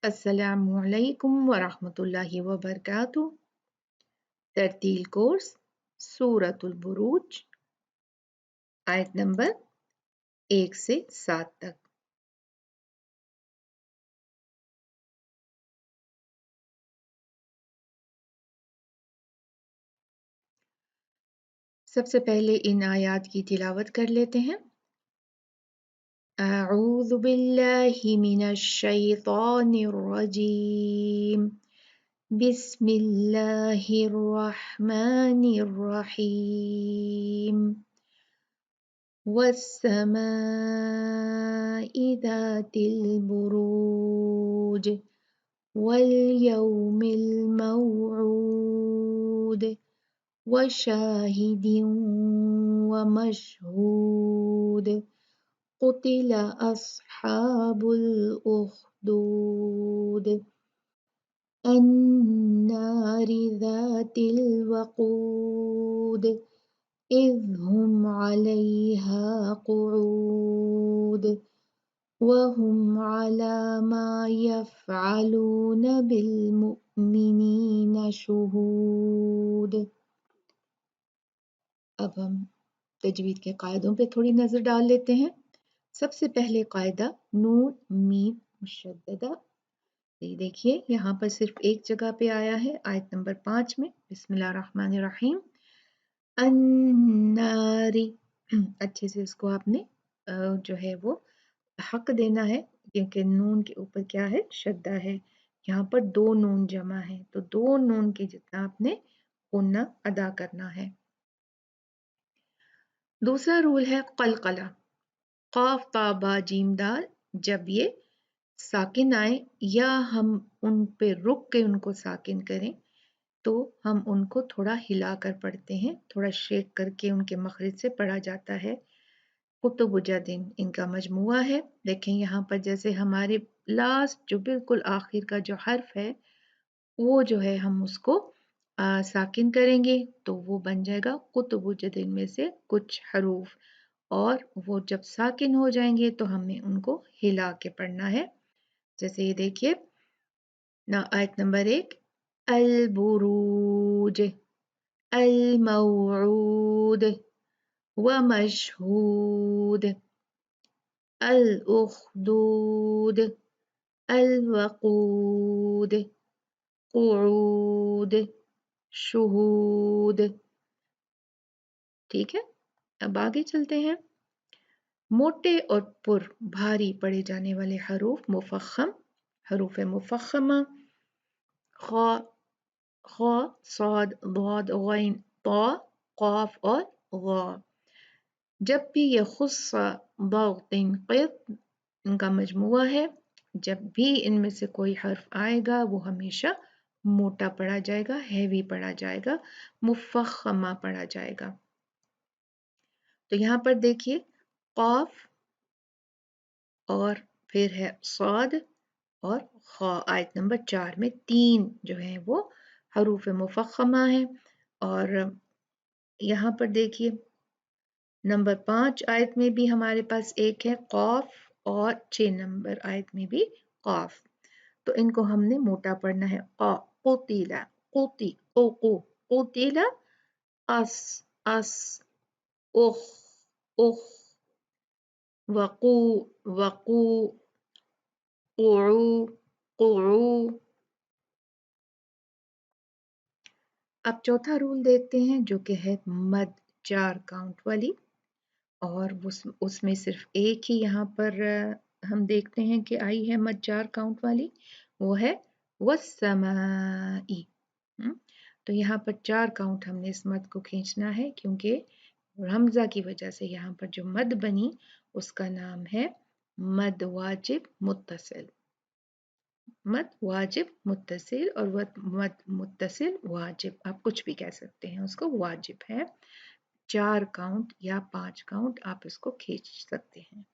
अस्सलामु अलैकुम वरहमतुल्लाहि वबरकातुह। तरतील कोर्स सूरतुल बुरूज, आयत नंबर 1 से 7 तक। सबसे पहले इन आयात की तिलावत कर लेते हैं। अऊज़ु बिल्लाहि मिनश शैतानिर रजीम। बिस्मिल्लाहिर रहमानिर रहीम। वस्समाइ ज़ातिल बुरूज वल्यौमिल मौऊद वशाहिदिन वमशहूद क़ुतिल अस्हाबुल उख़्दूद अन्नारि ज़ातिल वक़ूद इज़ हुम अलैहा क़ुऊद वहुम अला मा यफ़अलून बिलमुमिनीन शुहूद। अब हम तजवीद के कायदों पे थोड़ी नजर डाल लेते हैं। सबसे पहले कायदा नून मीम मुशद्ददा। ये देखिए यहाँ पर सिर्फ एक जगह पे आया है, आयत नंबर 5 में। बिस्मिल्लाहिर्रहमानिर्रहीम। अन्नारी, अच्छे से इसको आपने जो है वो हक देना है, क्योंकि नून के ऊपर क्या है, शद्दा है। यहाँ पर 2 नून जमा है, तो 2 नून के जितना आपने गुन्ना अदा करना है। दूसरा रूल है कलकला। काफ ता बा जीम दाल, जब ये साकिन आए या हम उन पे रुक के उनको साकिन करें तो हम उनको थोड़ा हिलाकर पढ़ते हैं, थोड़ा शेक करके उनके मखरिज से पढ़ा जाता है। कुतुबुजादिन इनका मजमुआ है। देखें यहाँ पर जैसे हमारे लास्ट जो बिल्कुल आखिर का जो हर्फ है वो जो है हम उसको साकिन करेंगे तो वो बन जाएगा कुतुबुजादिन में से कुछ हरूफ, और वो जब साकिन हो जाएंगे तो हमें उनको हिला के पढ़ना है। जैसे ये देखिए ना, आयत नंबर 1, अल बुरूज अल मौऊद व मशहूद अल उखदूद अल वकूद क़ुऊद शुहूद। ठीक है, अब आगे चलते हैं। मोटे और पुर भारी पढ़े जाने वाले हरूफ मुफख्खम, हरूफ मुफख्खमा, ख, ख, साद, दाद, गैन, ता, काफ और गा। जब भी ये खुस्सा, दाग़तिन, क़ित इनका मजमुआ है, जब भी इनमें से कोई हर्फ आएगा वो हमेशा मोटा पढ़ा जाएगा, हैवी पढ़ा जाएगा, मुफख्खमा पढ़ा जाएगा। तो यहाँ पर देखिए काफ और फिर है साद और ख, आयत नंबर 4 में 3 जो है वो हरूफ मुफख्खमा है। और यहाँ पर देखिए नंबर 5 आयत में भी हमारे पास एक है कॉफ, और 6 नंबर आयत में भी कॉफ। तो इनको हमने मोटा पढ़ना है। कुतिला, कुती, कुतिला, अस, अस, उख, उख, वकू, वकू, कुऊ, कुऊ। अब चौथा रूल देखते हैं जो कि है मद 4 काउंट वाली, और उसमें सिर्फ एक ही यहाँ पर हम देखते हैं कि आई है मद 4 काउंट वाली, वो है वस्समाई। तो यहाँ पर 4 काउंट हमने इस मद को खींचना है, क्योंकि हमजा की वजह से यहाँ पर जो मद बनी उसका नाम है मद वाजिब मुत्तसिल। मद वाजिब मुत्तसिल और मद मुत्तसिल वाजिब, आप कुछ भी कह सकते हैं, उसको वाजिब है। 4 काउंट या 5 काउंट आप इसको खींच सकते हैं।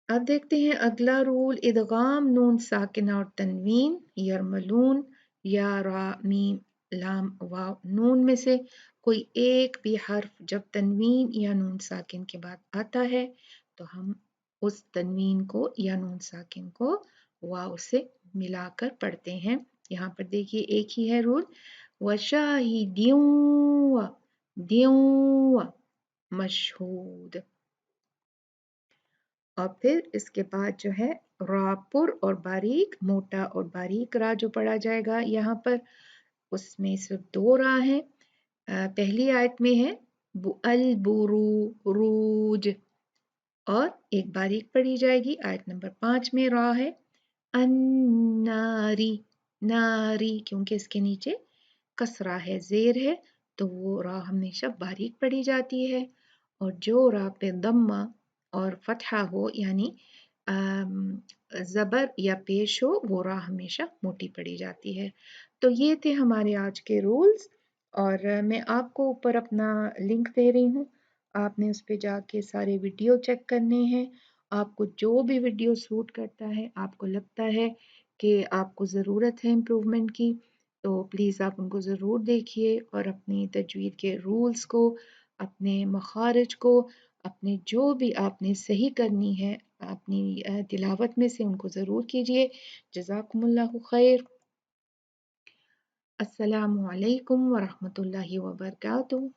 अब देखते हैं अगला रूल, इदगाम नून साकिना और तनवीन, यरमलून, या रा मीम लाम वाव नून में से कोई एक भी हर्फ जब तनवीन या नून साकिन के बाद आता है तो हम उस तनवीन को या नून साकिन को वाव से मिलाकर पढ़ते हैं। यहाँ पर देखिए एक ही है रूल, वशाहिद्यूं द्यूं मशहूद। और फिर इसके बाद जो है रापुर और बारीक, मोटा और बारीक रा जो पढ़ा जाएगा यहाँ पर, उसमें सिर्फ 2 रा हैं। पहली आयत में है अल बुरूज और एक बारीक पढ़ी जाएगी। आयत नंबर 5 में रा है अन्नारी, नारी, क्योंकि इसके नीचे कसरा है, जेर है, तो वो रा हमेशा बारीक पढ़ी जाती है। और जो रा पे दम्मा और फतहा हो, यानी ज़बर या पेश हो, वो रा हमेशा मोटी पढ़ी जाती है। तो ये थे हमारे आज के रूल्स, और मैं आपको ऊपर अपना लिंक दे रही हूँ, आपने उस पे जाके सारे वीडियो चेक करने हैं। आपको जो भी वीडियो सूट करता है, आपको लगता है कि आपको ज़रूरत है इम्प्रूवमेंट की, तो प्लीज़ आप उनको ज़रूर देखिए और अपनी तजवीद के रूल्स को, अपने मखारिज को, अपने जो भी आपने सही करनी है अपनी तिलावत में से, उनको ज़रूर कीजिए। जज़ाकुमुल्लाहु खैर। अस्सलामु अलैकुम व रहमतुल्लाहि व बरकातुहू।